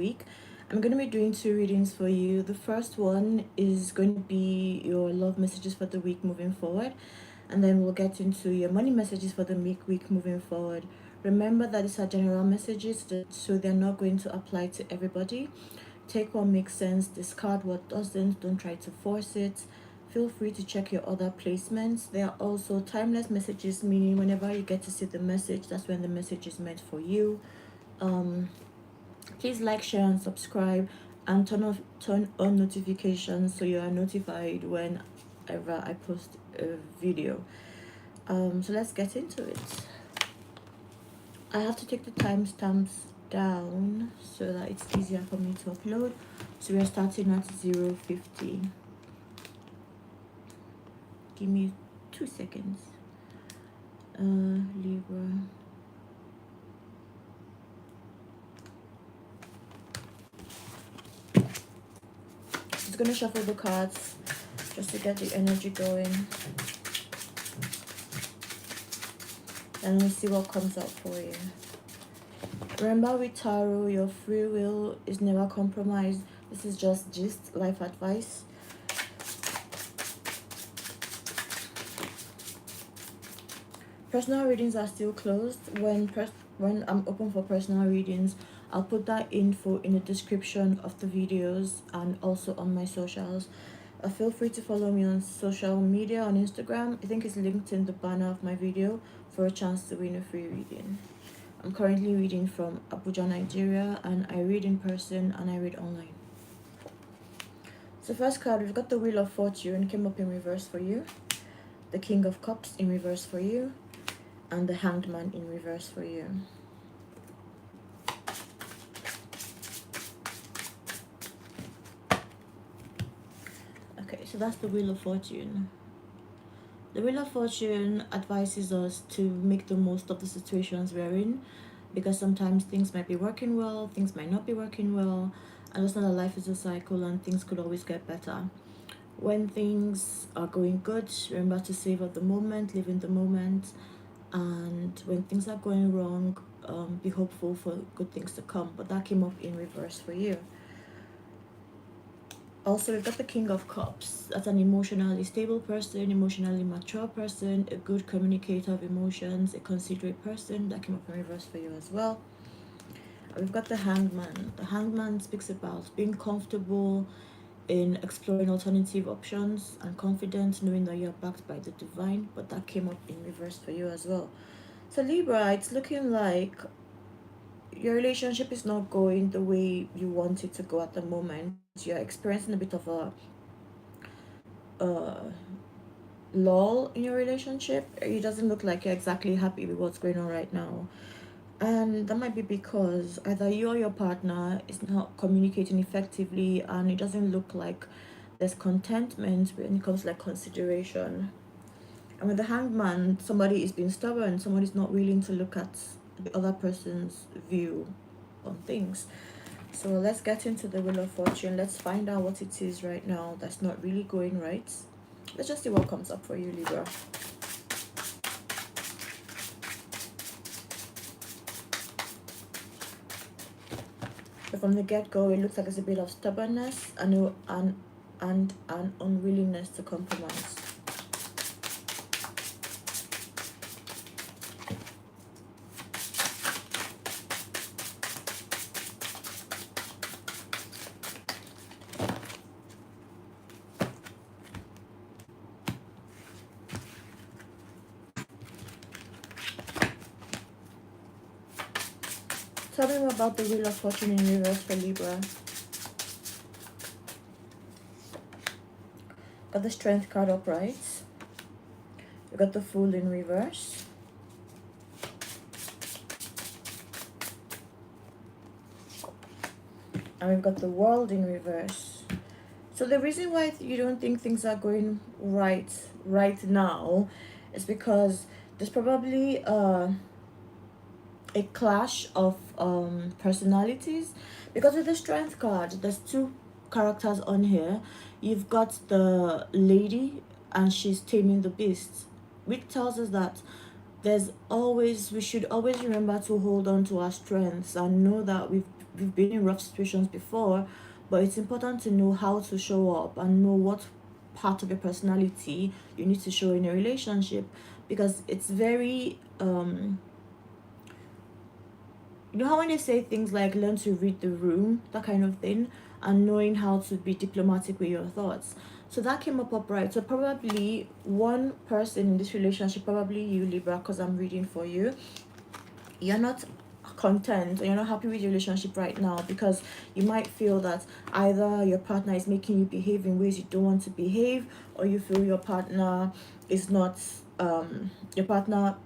week. I'm going to be doing two readings for you. The first one is going to be your love messages for the week moving forward, and then we'll get into your money messages for the week moving forward. Remember that these are general messages, so they're not going to apply to everybody. Take what makes sense, discard what doesn't, don't try to force it. Feel free to check your other placements. There are also timeless messages, meaning whenever you get to see the message, that's when the message is meant for you. Please like, share, and subscribe, and turn on notifications so you are notified whenever I post a video. So let's get into it. I have to take the timestamps down so that it's easier for me to upload. So we are starting at 0:50. Give me 2 seconds. Libra. Just gonna shuffle the cards just to get the energy going. And we'll see what comes out for you. Remember, with tarot, your free will is never compromised. This is just gist, life advice. Personal readings are still closed. When I'm open for personal readings, I'll put that info in the description of the videos and also on my socials. Feel free to follow me on social media, on Instagram. I think it's linked in the banner of my video for a chance to win a free reading. I'm currently reading from Abuja, Nigeria, and I read in person and I read online. So first card, we've got the Wheel of Fortune, came up in reverse for you. The King of Cups in reverse for you. And the Hanged Man in reverse for you. Okay, so that's the Wheel of Fortune. The Wheel of Fortune advises us to make the most of the situations we're in, because sometimes things might be working well, things might not be working well, and just know that life is a cycle and things could always get better. When things are going good, remember to savor the moment, live in the moment, and when things are going wrong, be hopeful for good things to come. But that came up in reverse for you. Also, we've got the King of Cups. That's an emotionally stable person, emotionally mature person, a good communicator of emotions, a considerate person. That came up in reverse for you as well. We've got the Hanged Man. The Hanged Man speaks about being comfortable in exploring alternative options and confident, knowing that you're backed by the divine. But that came up in reverse for you as well. So Libra, it's looking like your relationship is not going the way you want it to go at the moment. You're experiencing a bit of a lull in your relationship. It doesn't look like you're exactly happy with what's going on right now. And that might be because either you or your partner is not communicating effectively, and it doesn't look like there's contentment when it comes to like consideration. And with the Hanged Man, somebody is being stubborn, somebody's not willing to look at the other person's view on things. So let's get into the Wheel of Fortune. Let's find out what it is right now that's not really going right. Let's just see what comes up for you, Libra. So from the get-go, it looks like there's a bit of stubbornness and an unwillingness to compromise. Tell me more about the Wheel of Fortune in reverse for Libra. Got the Strength card upright. We got the Fool in reverse. And we've got the World in reverse. So the reason why you don't think things are going right now is because there's probably a clash of personalities. Because with the Strength card, there's two characters on here. You've got the lady and she's taming the beast, which tells us that we should always remember to hold on to our strengths and know that we've been in rough situations before, but it's important to know how to show up and know what part of your personality you need to show in a relationship, because it's very you know how when they say things like learn to read the room, that kind of thing, and knowing how to be diplomatic with your thoughts. So that came up upright. So probably one person in this relationship, probably you, Libra, because I'm reading for you, you're not content or you're not happy with your relationship right now, because you might feel that either your partner is making you behave in ways you don't want to behave, or you feel your partner is not your partner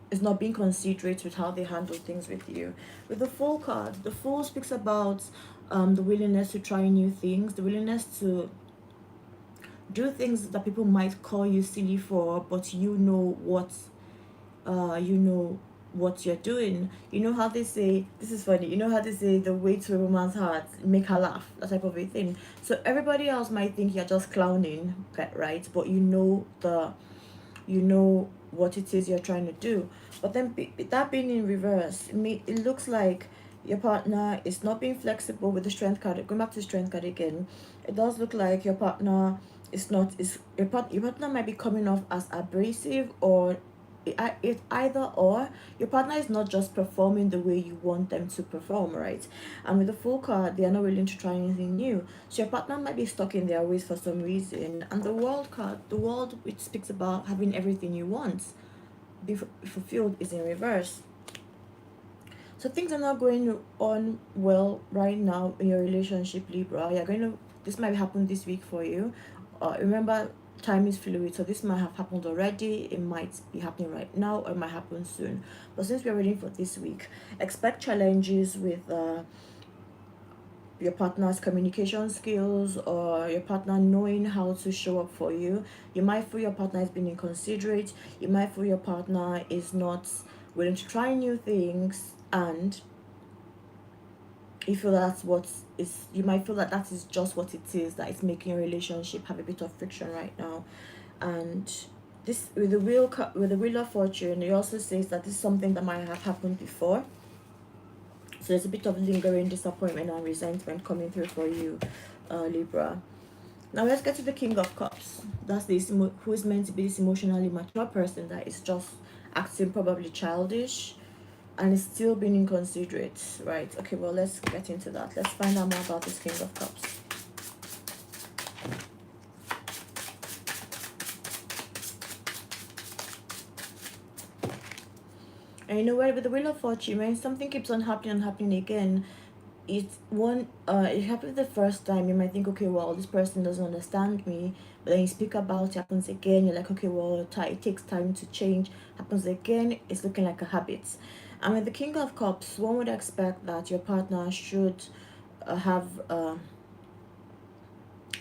is not being considerate with how they handle things with you. With the Fool card, the Fool speaks about the willingness to try new things, the willingness to do things that people might call you silly for, but you know what you're doing. You know how they say, this is funny, you know how they say the way to a woman's heart, make her laugh, that type of a thing. So everybody else might think you're just clowning, right? But you know what it is you're trying to do. But then that being in reverse, it looks like your partner is not being flexible with the Strength card. Going back to the Strength card again, it does look like your partner is not is your partner might be coming off as abrasive, or it's either or. Your partner is not just performing the way you want them to perform, right? And with the Fool card, they are not willing to try anything new. So your partner might be stuck in their ways for some reason. And the World card, the World, which speaks about having everything you want be fulfilled, is in reverse. So things are not going on well right now in your relationship, Libra. This might happen this week for you. Remember, time is fluid, so this might have happened already, it might be happening right now, or it might happen soon. But since we're ready for this week, expect challenges with your partner's communication skills, or your partner knowing how to show up for you. You might feel your partner is being inconsiderate, you might feel your partner is not willing to try new things, and you feel you might feel that is just what it is that is making your relationship have a bit of friction right now. And this with the Wheel of Fortune, it also says that this is something that might have happened before. So there's a bit of lingering disappointment and resentment coming through for you, Libra. Now let's get to the King of Cups. That's who is meant to be this emotionally mature person that is just acting probably childish and is still being inconsiderate, right? Okay, well, let's get into that. Let's find out more about this King of Cups. And you know what, with the Wheel of Fortune, when something keeps on happening again, it's one it happened the first time, you might think, okay, well, this person doesn't understand me, but then you speak about it, happens again, you're like, okay, well, it takes time to change, happens again, it's looking like a habit. And with the King of Cups, one would expect that your partner should have a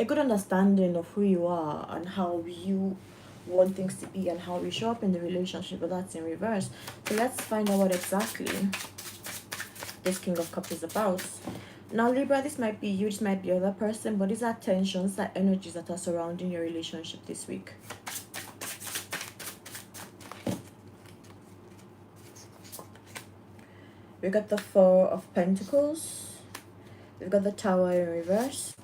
good understanding of who you are and how you want things to be and how we show up in the relationship, but that's in reverse. So let's find out what exactly this King of Cups is about. Now, Libra, this might be you, this might be other person, but these are tensions, that energies that are surrounding your relationship this week. We got the Four of Pentacles, we've got the Tower in reverse,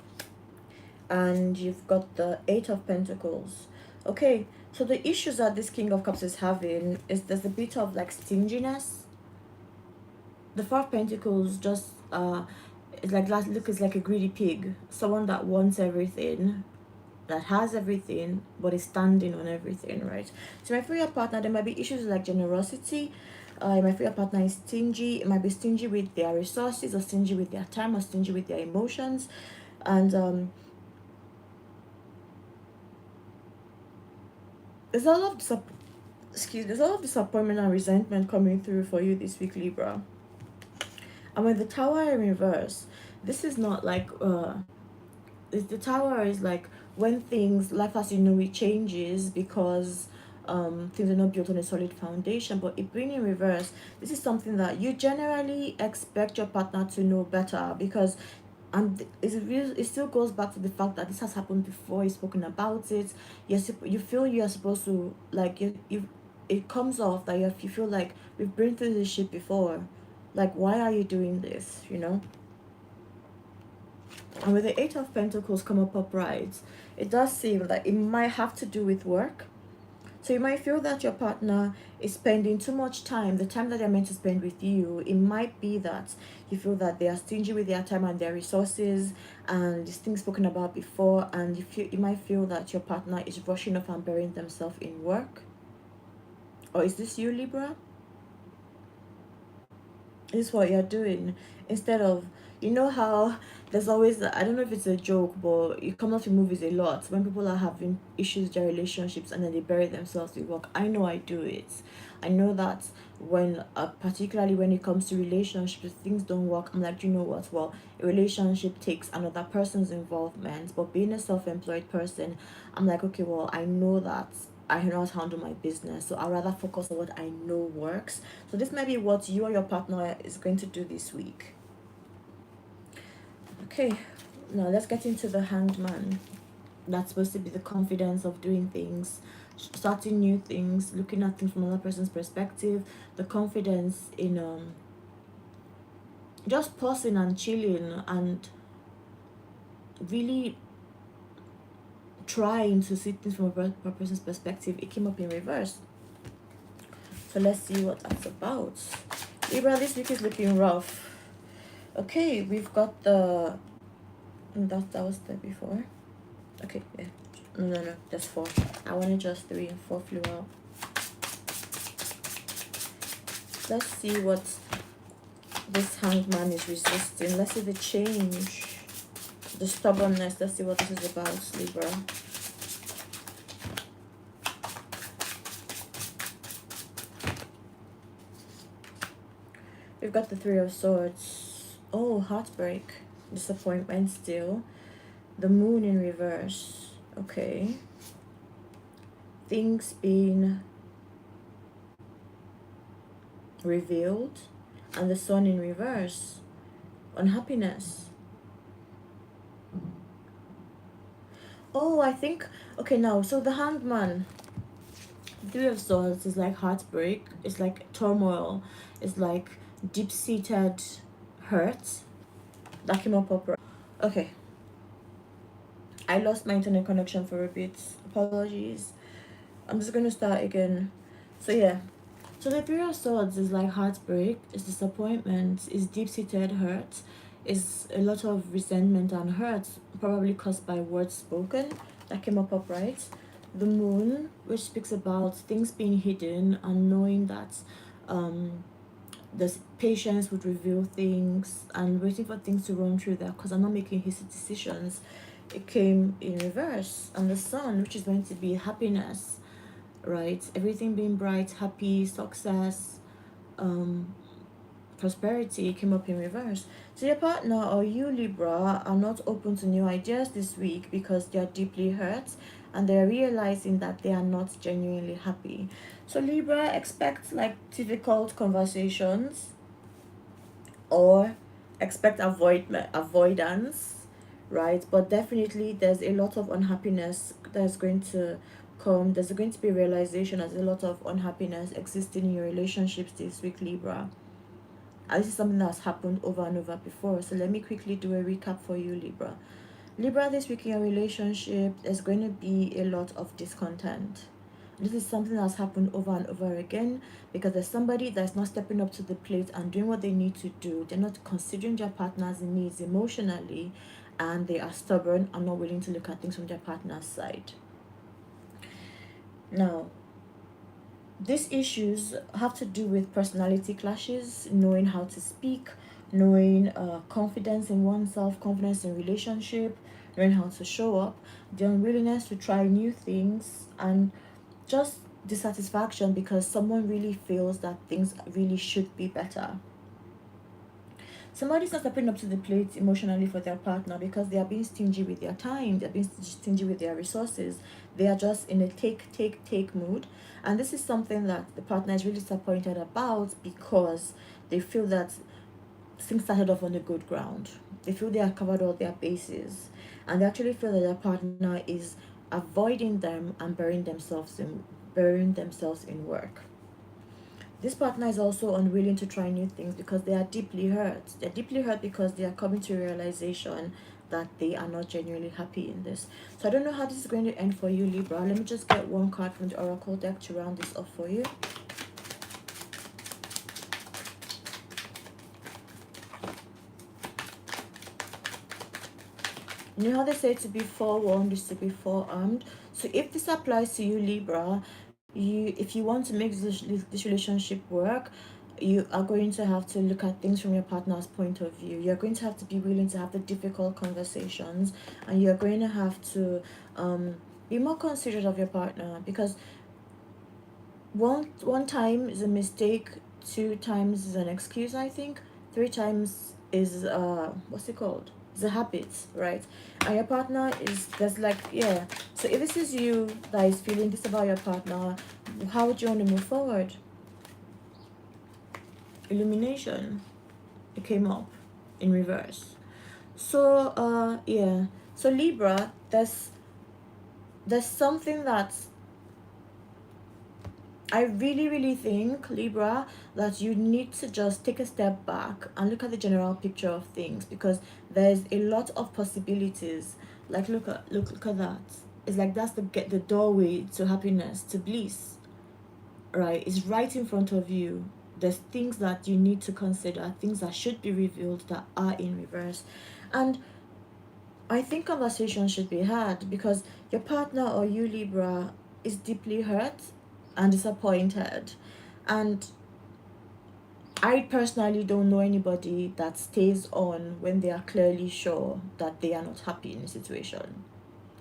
and you've got the Eight of Pentacles. Okay, so the issues that this King of Cups is having is there's a bit of like stinginess. The Four of Pentacles just it's like a greedy pig, someone that wants everything, that has everything, but is standing on everything, right? So my for your partner, there might be issues like generosity. My for your partner is stingy. It might be stingy with their resources, or stingy with their time, or stingy with their emotions, and there's a lot of disappointment and resentment coming through for you this week, Libra. And with the Tower in reverse, this is not like the Tower is like when life as you know it changes, because things are not built on a solid foundation. But it being in reverse, this is something that you generally expect your partner to know better, because it still goes back to the fact that this has happened before. You've spoken about it. You feel you are supposed to, like, it comes off that you feel like we've been through this shit before, Like, why are you doing this, you know? And with the Eight of Pentacles come up upright, it does seem that it might have to do with work. So you might feel that your partner is spending too much time, the time that they're meant to spend with you. It might be that you feel that they are stingy with their time and their resources, and these things spoken about before, and you might feel that your partner is rushing off and burying themselves in work. Or is this you, Libra? This is what you're doing instead of, you know how there's always, I don't know if it's a joke, but it comes out in movies a lot when people are having issues with their relationships and then they bury themselves with work. I know I do it. I know that when particularly when it comes to relationships, things don't work. I'm like, you know what, well, a relationship takes another person's involvement, but being a self-employed person, I'm like, okay, well, I know that I know how to handle my business, so I'd rather focus on what I know works. So this might be what you or your partner is going to do this week. Okay, now let's get into the Hanged Man. That's supposed to be the confidence of doing things, starting new things, looking at things from another person's perspective, the confidence in just pausing and chilling and really trying to see things from a person's perspective. It came up in reverse. So let's see what that's about. Libra, this week is looking rough. Okay, we've got the... That was there before. Okay, yeah. No, that's 4. I wanted just 3 and 4 flew out. Let's see what this Hanged Man is resisting. Let's see the change, the stubbornness. Let's see what this is about, Libra. We've got the 3 of Swords. Oh, heartbreak, disappointment still. The Moon in reverse. Okay. Things being revealed. And the Sun in reverse. Unhappiness. Oh, I think... Okay, now, so the Hanged Man. The 3 of Swords is like heartbreak. It's like turmoil. It's like deep-seated hurt. That came up. Okay. I lost my internet connection for a bit. Apologies. I'm just going to start again. So yeah. So the 3 of Swords is like heartbreak, is disappointment, is deep-seated hurt, is a lot of resentment and hurt, probably caused by words spoken. That came up upright. The Moon, which speaks about things being hidden and knowing that the patience would reveal things and waiting for things to run through there because I'm not making hasty decisions. It came in reverse. And the Sun, which is going to be happiness, right? Everything being bright, happy, success, prosperity, came up in reverse. So your partner or you, Libra, are not open to new ideas this week because they are deeply hurt and they're realizing that they are not genuinely happy. So Libra, expect like difficult conversations or expect avoidance, right? But definitely there's a lot of unhappiness that's going to come. There's going to be a realization there's a lot of unhappiness existing in your relationships this week, Libra. And this is something that's happened over and over before. So let me quickly do a recap for you, Libra. Libra, this week in your relationship, there's going to be a lot of discontent. This is something that's happened over and over again because there's somebody that's not stepping up to the plate and doing what they need to do. They're not considering their partner's needs emotionally, and they are stubborn and not willing to look at things from their partner's side. Now, these issues have to do with personality clashes, knowing how to speak, knowing confidence in oneself, confidence in relationship, knowing how to show up, the unwillingness to try new things, and just dissatisfaction because someone really feels that things really should be better. Somebody's not stepping up to the plate emotionally for their partner because they are being stingy with their time, they're being stingy with their resources. They are just in a take mood. And this is something that the partner is really disappointed about because they feel that things started off on a good ground. They feel they have covered all their bases. And they actually feel that their partner is avoiding them and burying themselves in work. this partner is also unwilling to try new things because they are deeply hurt. They're deeply hurt because they are coming to a realization that they are not genuinely happy in this. So I don't know how this is going to end for you, Libra. Let me just get one card from the Oracle deck to round this off for you. You know how they say to be forewarned is to be forearmed? So if this applies to you, Libra, if you want to make this relationship work, you are going to have to look at things from your partner's point of view. You're going to have to be willing to have the difficult conversations, and you're going to have to be more considerate of your partner, because one time is a mistake, 2 times is an excuse, I think, 3 times is what's it called? It's a habit, right? And your partner is, there's like, yeah. So if this is you that is feeling this about your partner, how would you want to move forward? Illumination, it came up in reverse. So yeah, so Libra, there's something that's, I really think, Libra, that you need to just take a step back and look at the general picture of things, because there's a lot of possibilities. Like look at that. It's like that's the doorway to happiness, to bliss, right? It's right in front of you. There's things that you need to consider, things that should be revealed that are in reverse. And I think conversations should be had, because your partner or you, Libra, is deeply hurt and disappointed. And I personally don't know anybody that stays on when they are clearly sure that they are not happy in a situation,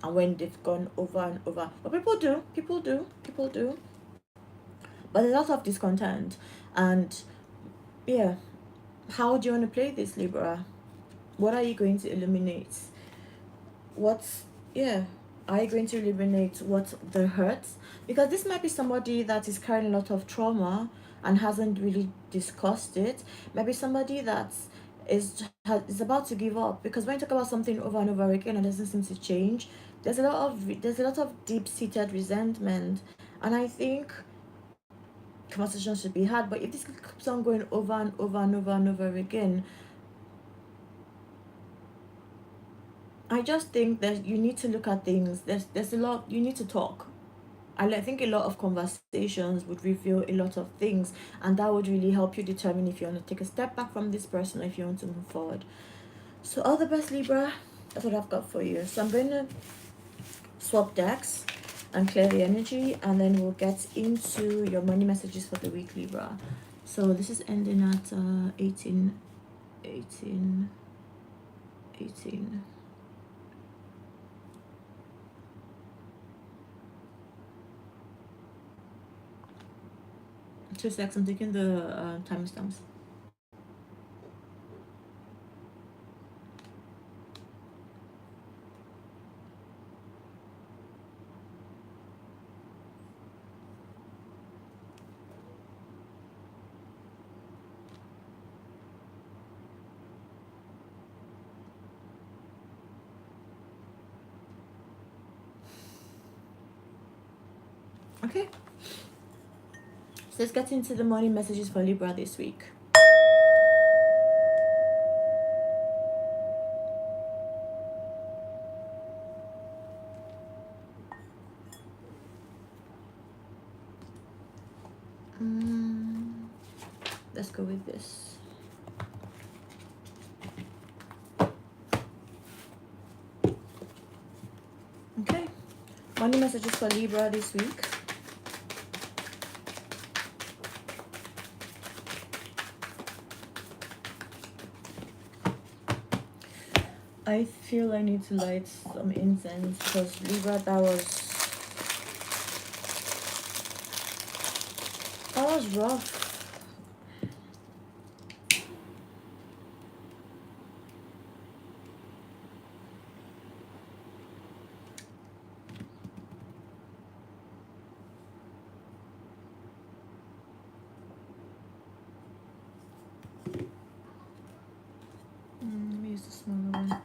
and when they've gone over and over. But people do. But a lot of discontent. And yeah, how do you want to play this, Libra? What are you going to illuminate? What's, yeah, are you going to eliminate what the hurts? Because this might be somebody that is carrying a lot of trauma and hasn't really discussed it. Maybe somebody that is about to give up, because when you talk about something over and over again and it doesn't seem to change, there's a lot of deep-seated resentment. And I think conversation should be had. But if this keeps on going over and over and over and over again, I just think that you need to look at things. There's a lot you need to talk. I think a lot of conversations would reveal a lot of things, and that would really help you determine if you want to take a step back from this person or if you want to move forward. So all the best, Libra. That's what I've got for you. So I'm going to swap decks and clear the energy, and then we'll get into your money messages for the week, Libra. So this is ending at 18. 2 seconds, I'm taking the timestamps. Okay. So let's get into the morning messages for Libra this week. Let's go with this. Okay. Morning messages for Libra this week. I feel I need to light some incense, because Libra, that was rough. Let me use the smaller one.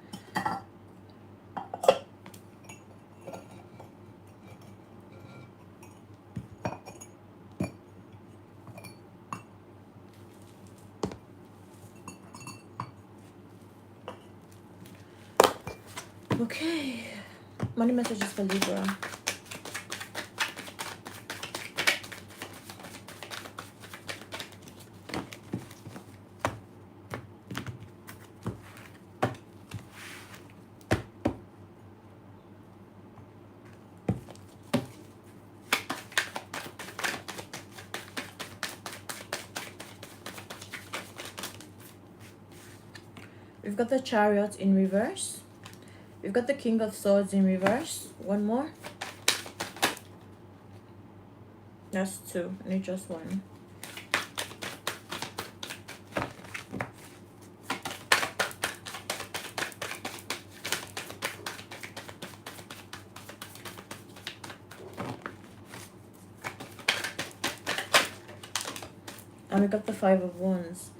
Okay, money messages for Libra. We've got the Chariot in reverse. We've got the King of Swords in reverse. One more. That's two. I need just one. And we got the Five of Wands.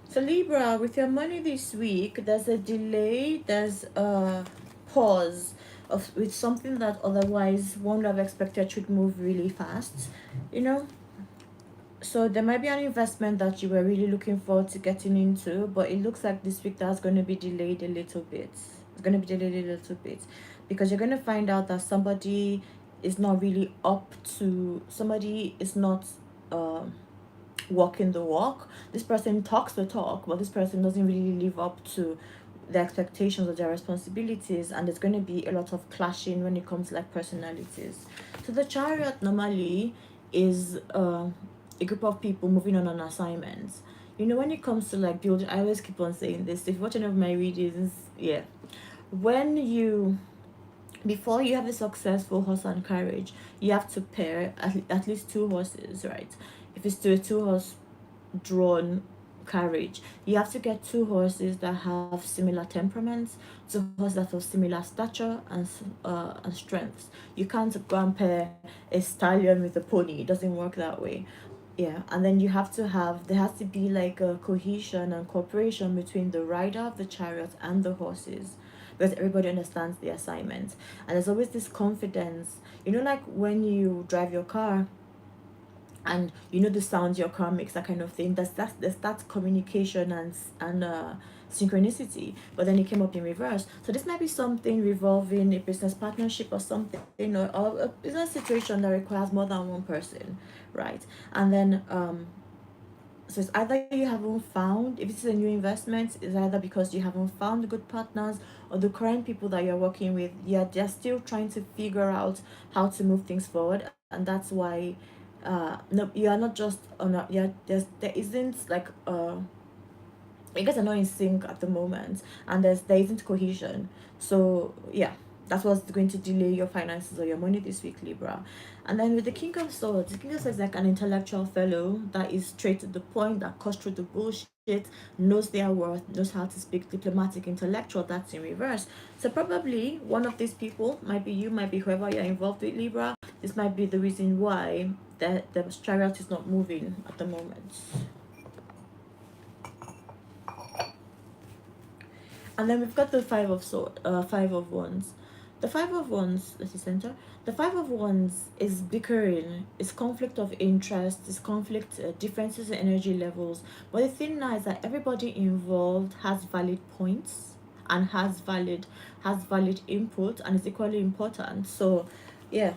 So Libra, with your money this week, there's a delay, there's a pause with something that otherwise one would have expected should move really fast, you know. So there might be an investment that you were really looking forward to getting into, but it looks like this week that's going to be delayed a little bit. It's going to be delayed a little bit because you're going to find out that somebody is not really up to, somebody is not walking the walk. This person talks the talk, but this person doesn't really live up to the expectations of their responsibilities, and there's going to be a lot of clashing when it comes to like personalities. So the Chariot normally is a group of people moving on an assignment. You know, when it comes to like building, I always keep on saying this, if you watch any of my readings, yeah, when you, before you have a successful horse and carriage, you have to pair at least two horses, right? If it's to a two horse drawn carriage, you have to get two horses that have similar temperaments, two horses that have similar stature and strengths. You can't go and pair a stallion with a pony. It doesn't work that way. Yeah, and then you have to have, there has to be like a cohesion and cooperation between the rider of the chariot and the horses, because everybody understands the assignment. And there's always this confidence, you know, like when you drive your car and you know the sounds your car makes, that kind of thing. There's that communication and synchronicity. But then it came up in reverse. So this might be something revolving a business partnership or something, or a business situation that requires more than one person, right? And then so it's either you haven't found, if it's a new investment, it's either because you haven't found good partners, or the current people that you're working with, yeah, they're still trying to figure out how to move things forward. And that's why no, you are not just on a, yeah, there isn't like you guys are not in sync at the moment, and there isn't cohesion. So yeah, that's what's going to delay your finances or your money this week, Libra. And then with the King of Swords, the King of Swords is like an intellectual fellow that is straight to the point, that cuts through the bullshit, knows their worth, knows how to speak, diplomatic, intellectual. That's in reverse. So probably one of these people, might be you, might be whoever you're involved with, Libra. This might be the reason why the chariot is not moving at the moment. And then we've got the Five of Wands. The Five of Wands, let's see, center. The Five of Wands is bickering, it's conflict of interest, it's conflict, differences in energy levels. But the thing now is that everybody involved has valid points and has valid input, and it's equally important. So, yeah,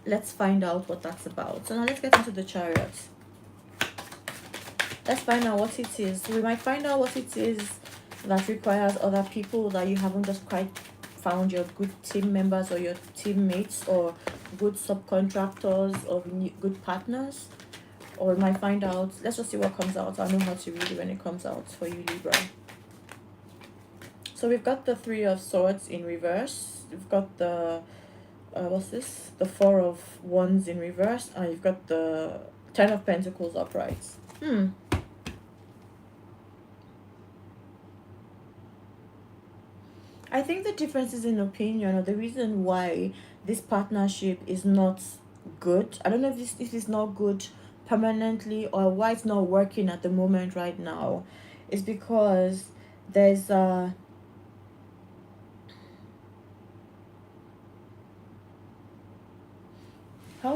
let's find out what that's about. So now let's get into the Chariot. Let's find out what it is. We might find out what it is that requires other people, that you haven't just quite found your good team members or your teammates or good subcontractors or good partners. Or we might find out, let's just see what comes out. I know how to read it when it comes out for you, Libra. So we've got the Three of Swords in reverse. We've got the what's this, the Four of Wands in reverse, and you've got the Ten of Pentacles upright. I think the difference is in opinion, or the reason why this partnership is not good. I don't know if it's not good permanently, or why it's not working at the moment right now, is because there's how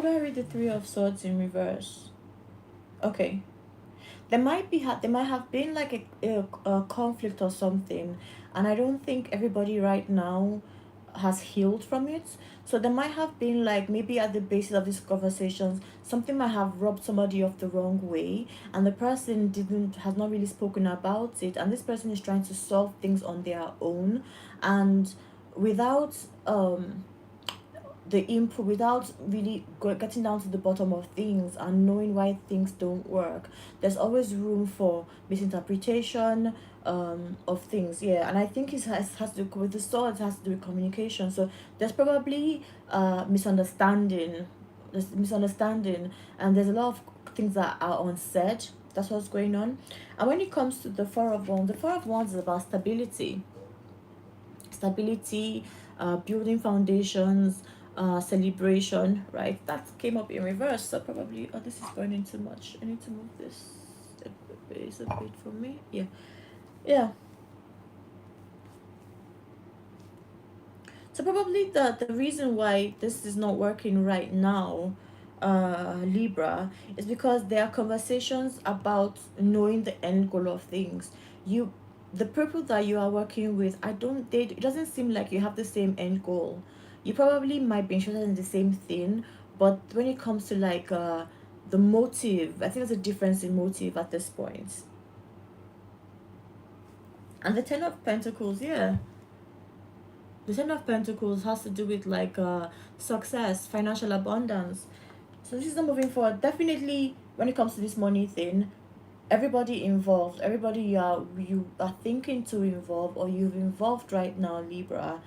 do I read the Three of Swords in reverse? Okay. there might have been like a conflict or something, and I don't think everybody right now has healed from it. So there might have been like maybe at the basis of these conversations something might have rubbed somebody off the wrong way, and the person didn't has not really spoken about it, and this person is trying to solve things on their own, and without the input, without really getting down to the bottom of things and knowing why things don't work, there's always room for misinterpretation of things. Yeah, and I think has to do with the swords, has to do with communication. So there's probably misunderstanding, and there's a lot of things that are unsaid. That's what's going on. And when it comes to the Four of Wands, the Four of Wands is about stability, building foundations, celebration, right? That came up in reverse, so probably, oh, this is burning too much. I need to move this a bit for me. Yeah. So probably the reason why this is not working right now, Libra, is because there are conversations about knowing the end goal of things. The people that you are working with, it doesn't seem like you have the same end goal. You probably might be interested in the same thing, but when it comes to like the motive, I think there's a difference in motive at this point. And the Ten of Pentacles, yeah. The Ten of Pentacles has to do with like success, financial abundance. So this is not moving forward. Definitely, when it comes to this money thing, everybody involved, everybody you are thinking to involve or you've involved right now, Libra,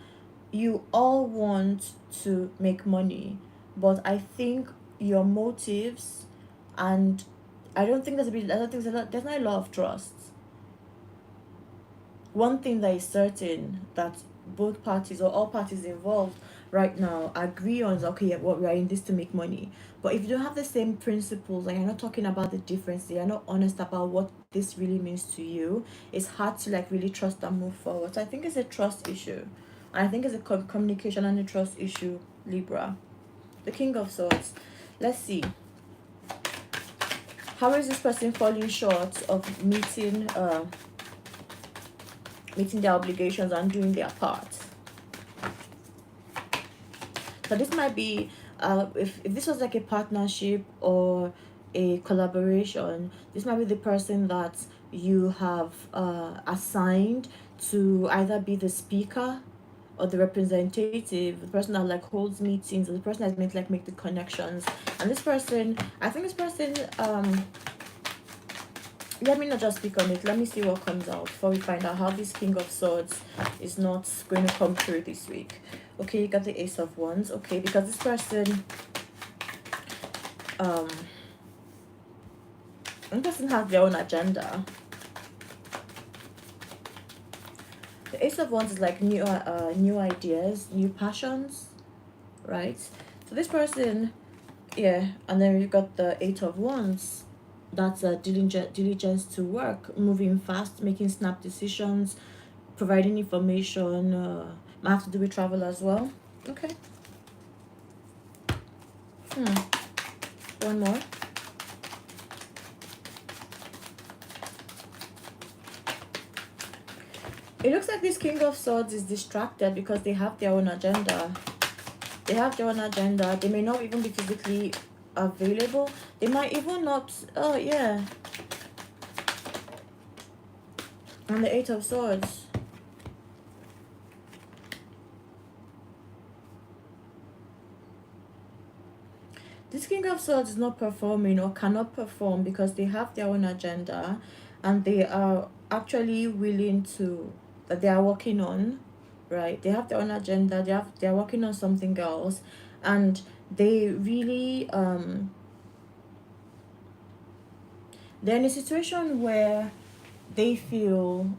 you all want to make money, but I think your motives, and I don't think there's not a lot of trust. One thing that is certain that both parties or all parties involved right now agree on is, okay, what we are in this to make money. But if you don't have the same principles and you're not talking about the difference, you're not honest about what this really means to you, it's hard to like really trust and move forward. So I think it's a trust issue. And I think it's a communication and a trust issue, Libra. The King of Swords. Let's see. How is this person falling short of meeting their obligations and doing their part? So this might be if this was like a partnership or a collaboration, this might be the person that you have assigned to either be the speaker or the representative, the person that like holds meetings, or the person that's meant to like make the connections. And this person, I think this person let me not just speak on it. Let me see what comes out before we find out how this King of Swords is not going to come through this week. Okay, you got the Ace of Wands. Okay, because this person has their own agenda. The Ace of Wands is like new ideas, new passions, right? So this person, yeah, and then we've got the Eight of Wands. That's a diligence to work, moving fast, making snap decisions, providing information. Might have to do with travel as well. Okay. One more. It looks like this King of Swords is distracted because they have their own agenda. They may not even be physically available. They might even not. Oh yeah. And the Eight of Swords. This King of Swords is not performing or cannot perform because they have their own agenda, and they are actually willing to, that they are working on, right? They have their own agenda. They are working on something else, and they really they're in a situation where they feel,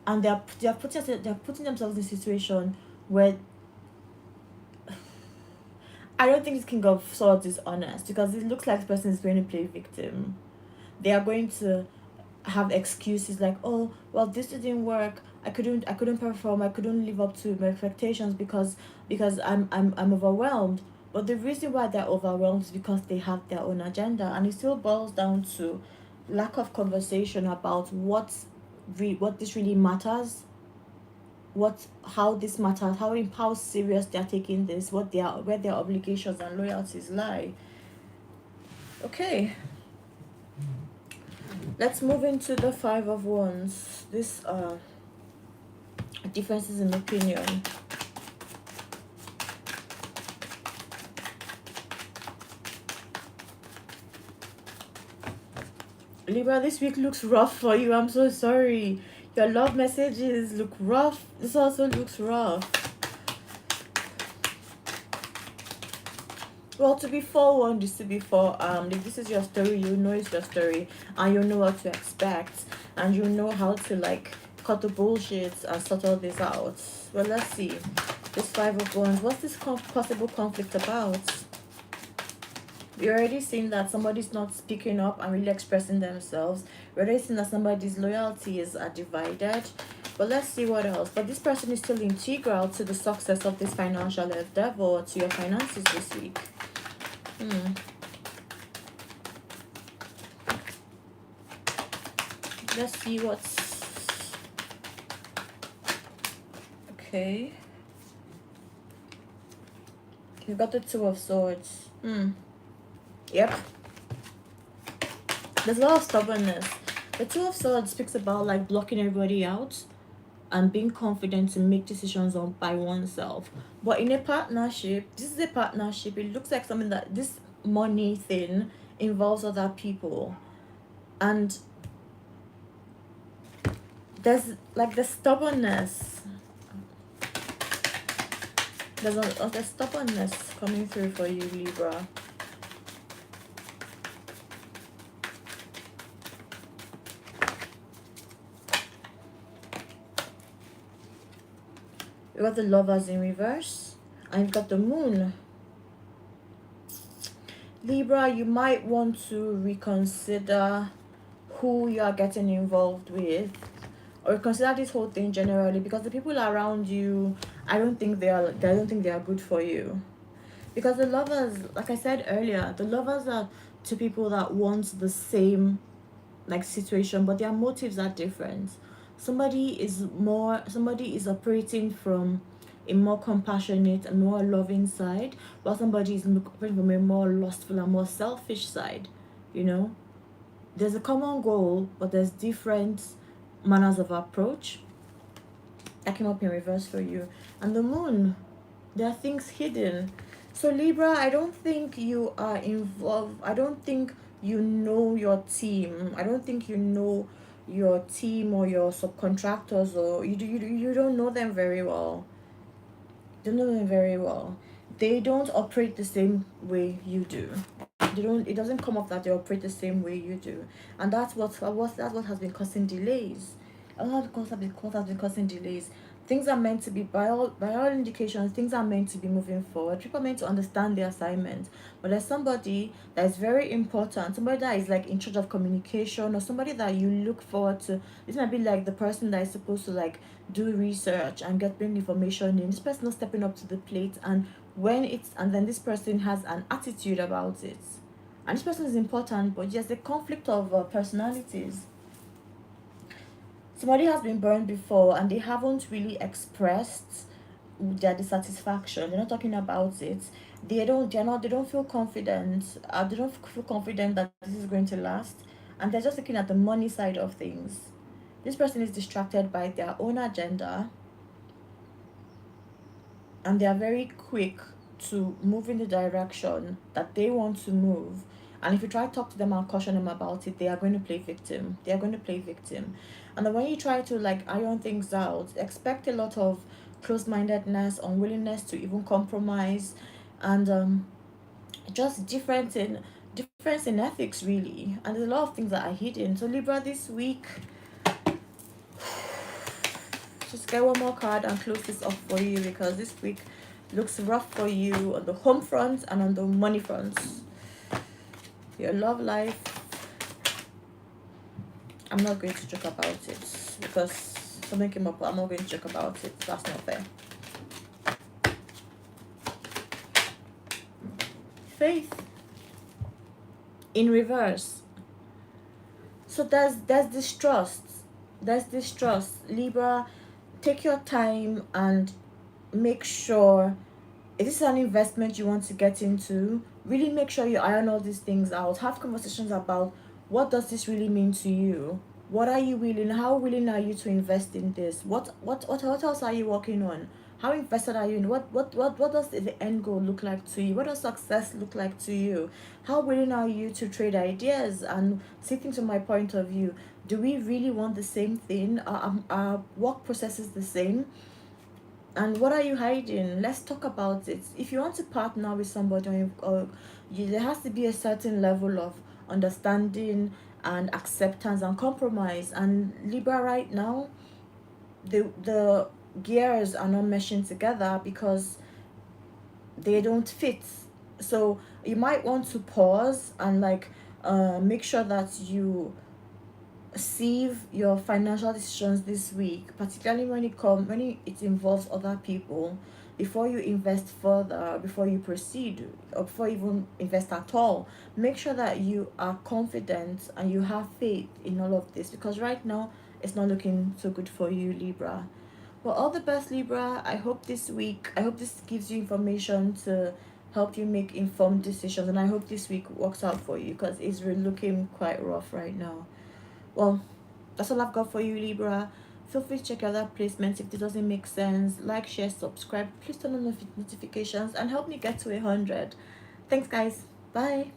and they're putting themselves in a situation where I don't think this King of Swords is honest, because it looks like this person is going to play victim. They are going to have excuses like, oh well, this didn't work, I couldn't perform, I couldn't live up to my expectations because I'm overwhelmed. But the reason why they're overwhelmed is because they have their own agenda, and it still boils down to lack of conversation about what this really matters, how this matters, how serious they're taking this, where their obligations and loyalties lie. Okay, let's move into the Five of Wands. This differences in opinion. Libra, this week looks rough for you. I'm so sorry. Your love messages look rough. This also looks rough. Well, to be forewarned is to be forearmed. If this is your story, you know it's your story, and you know what to expect, and you know how to like cut the bullshit and sort all this out. Well, let's see. This Five of Wands. What's this possible conflict about? You're already seeing that somebody's not speaking up and really expressing themselves. You're already seeing that somebody's loyalties are divided. But let's see what else. But this person is still integral to the success of this financial endeavor, to your finances this week. Let's see what's... Okay. You've got the Two of Swords. Yep. There's a lot of stubbornness. The Two of Swords speaks about like blocking everybody out and being confident to make decisions by oneself. But in a partnership, this is a partnership. It looks like something that this money thing involves other people. And there's like the stubbornness. There's a stubbornness coming through for you, Libra. You got the Lovers in reverse, and you've got the Moon. Libra, you might want to reconsider who you are getting involved with, or consider this whole thing generally, because the people around you, I don't think they are good for you. Because the Lovers, like I said earlier, the Lovers are two people that want the same like situation, but their motives are different. Somebody is operating from a more compassionate and more loving side, while somebody is operating from a more lustful and more selfish side. You know, there's a common goal, but there's different manners of approach. That came up in reverse for you. And the Moon, there are things hidden. So Libra, I don't think you are involved. I don't think you know your team. I don't think you know your team or your subcontractors, or you don't know them very well. You don't know them very well. They don't operate the same way you do. It doesn't come off that they operate the same way you do. And that's what has been causing delays. A lot of has been causing delays. Things are meant to be, by all indications, things are meant to be moving forward. People are meant to understand their assignment. But there's somebody that is very important, somebody that is like in charge of communication, or somebody that you look forward to. This might be like the person that is supposed to like do research and bring information in. This person is stepping up to the plate, and then this person has an attitude about it. And this person is important, but there's a conflict of personalities. Somebody has been burned before and they haven't really expressed their dissatisfaction. They're not talking about it. They don't feel confident. They don't feel confident that this is going to last, and they're just looking at the money side of things. This person is distracted by their own agenda, and they are very quick to move in the direction that they want to move. And if you try to talk to them and caution them about it, they are going to play victim. And then when you try to like iron things out, expect a lot of closed-mindedness, unwillingness to even compromise, and just difference in ethics, really. And there's a lot of things that are hidden. So Libra, this week, just get one more card and close this off for you, because this week looks rough for you on the home front and on the money front. Your love life, I'm not going to joke about it, because something came up. I'm not going to joke about it. That's not fair. Faith in reverse. so there's distrust. There's distrust. Libra, take your time and make sure if this is an investment you want to get into, really make sure you iron all these things out. Have conversations about what does this really mean to you? What are you willing? How willing are you to invest in this? What else are you working on? How invested are you in what does the end goal look like to you? What does success look like to you? How willing are you to trade ideas and see things from my point of view? Do we really want the same thing? Are work processes the same? And what are you hiding? Let's talk about it. If you want to partner with somebody, there has to be a certain level of understanding and acceptance and compromise. And Libra right now, the gears are not meshing together because they don't fit. So you might want to pause and like make sure that you sieve your financial decisions this week, particularly when it involves other people, before you invest further, before you proceed, or before you even invest at all. Make sure that you are confident and you have faith in all of this, because right now it's not looking so good for you, Libra. Well, all the best, Libra. I hope this gives you information to help you make informed decisions, and I hope this week works out for you because it's really looking quite rough right now. Well, that's all I've got for you, Libra. Feel free to check out that placement if this doesn't make sense. Like, share, subscribe. Please turn on notifications and help me get to 100. Thanks, guys. Bye.